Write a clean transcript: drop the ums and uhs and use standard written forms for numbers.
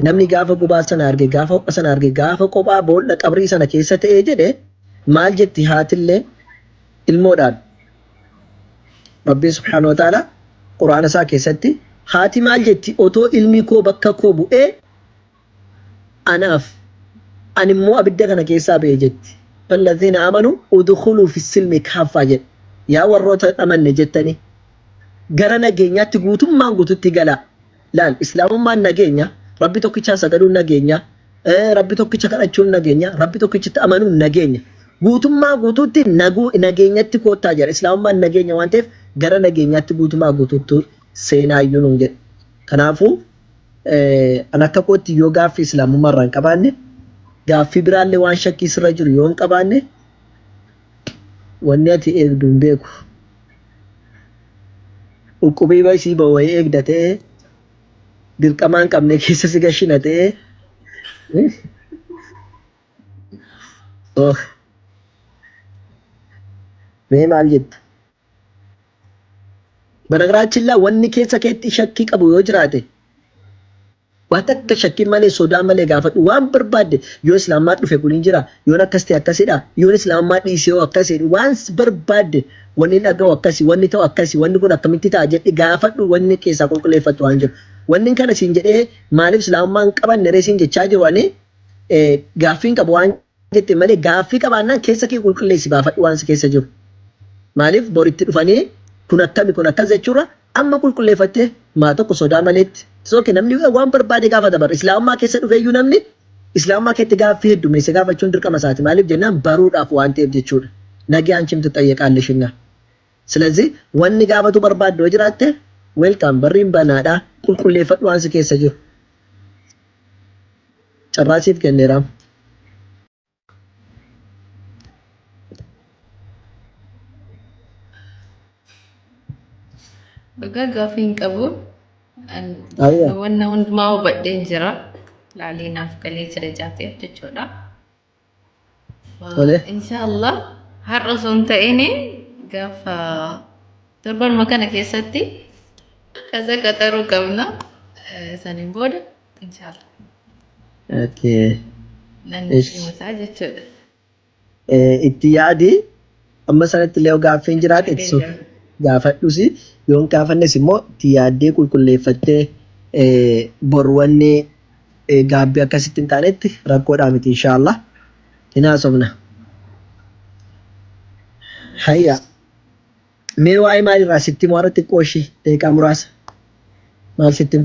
namni gaafa gubaa sana arge gaafa ho'a sana arge gaafa kophaa boolla qabrii sana keessa ta'ee jedhe maal jetti haatillee ilmoodhaan Rabbi subhanahu wa ta'ala quraana isaa keessatti haati maal jetti otoo ilmi koo bakka koo bu'ee anaaf ani immoo abidda kana keessaa ba'e jetti فالذين آمنوا ادخلوا في السلم كافة جد يا وروت أمن جتني قرنا جينيا تقولتم ما قلتوا تقلا لا الإسلام ما نجينيا ربي توكيشا سكروا نجينيا ربي توكيشا كرجول نجينيا ربي توكيشا تأمنوا نجينيا قلتم ما قلتوا تنجو نجينيا تقول تاجر الإسلام ما نجينيا وانتف قرنا جينيا تقولتم ما قلتوا سينا ينون جد كنافو أنا كقولت يوغا في الإسلام مرة كباني gaaffii biraallee waan shakkii sirra jiru yoon qabaanne wanni ati eegdu hin beeku uqubii baysii bawwayii eegda ta'ee dirqamaa hin qabne keessa si gashina ta'ee mee maal jetta በነገራችን ላይ wanni keessa keetti shakkii qabu yoo jiraate Watak shakki malee sodaa malee gaafadhu waan barbaadde yoo islaamaa dhufe kun jira yoo akkasti akkasidha yoo islaamaa dhiisee akkasi waan barbaadde wanni dhagahu akkasi wanni ta'u akkasi wanni kun akkamitti ta'a jedhi gaafadhu wanni keessaa qulqulleeffatu waan jiru wanni kana siin jedhee maaliif islaamaan qaban reesiin jechaa jiru ani gaaffiin qabu waan jette malee gaaffii qabaannaan keessa kee qulqulleessi baafadhu waan si keessa jiru maaliif boritti dhufanii kun akkami kun akkas jechuudha amma qulqulleeffattee maa tokko sodaa maleetti Soke namni waan barbaade gaafa dabar islaamaa keessa dhufeeyyuu namni islaamaa keetti gaaffii heddumeesse gaafachuun dirqama isaati maaliif jennaan baruudhaaf waan ta'eef jechuudha nagaan chimtu xayyeqaallishinna ስለዚህ wanni gaafatu barbaadde yoo jiraatte welcome barriin banaadha qulqulleeffadhu waan si keessa jiru carraasiif kenneeraam gaafiin qabu wanna hundumaa hubadheen jira laaliinaaf galee jira jaafeef jechuudha. Inshaallah har'a osoo hin ta'in gaafa torbanuma kana keessatti kaza qaxaruu qabna saniin booda inshaallah. Nan himusaa jechuudha. Itti yaadi amma sanatti illee gaaffiin jiraate ibsu gaafadhusi. Yoon kaafannes immoo itti yaaddee qulqulleeffattee bor wanni gaabbii akkasitti hin taanetti rakkoodhaa miti inshaallah hin haasofna. Hayya mee waa'ee maalirraa sitti moo irratti qooshi deeqaa muraasa maal sitti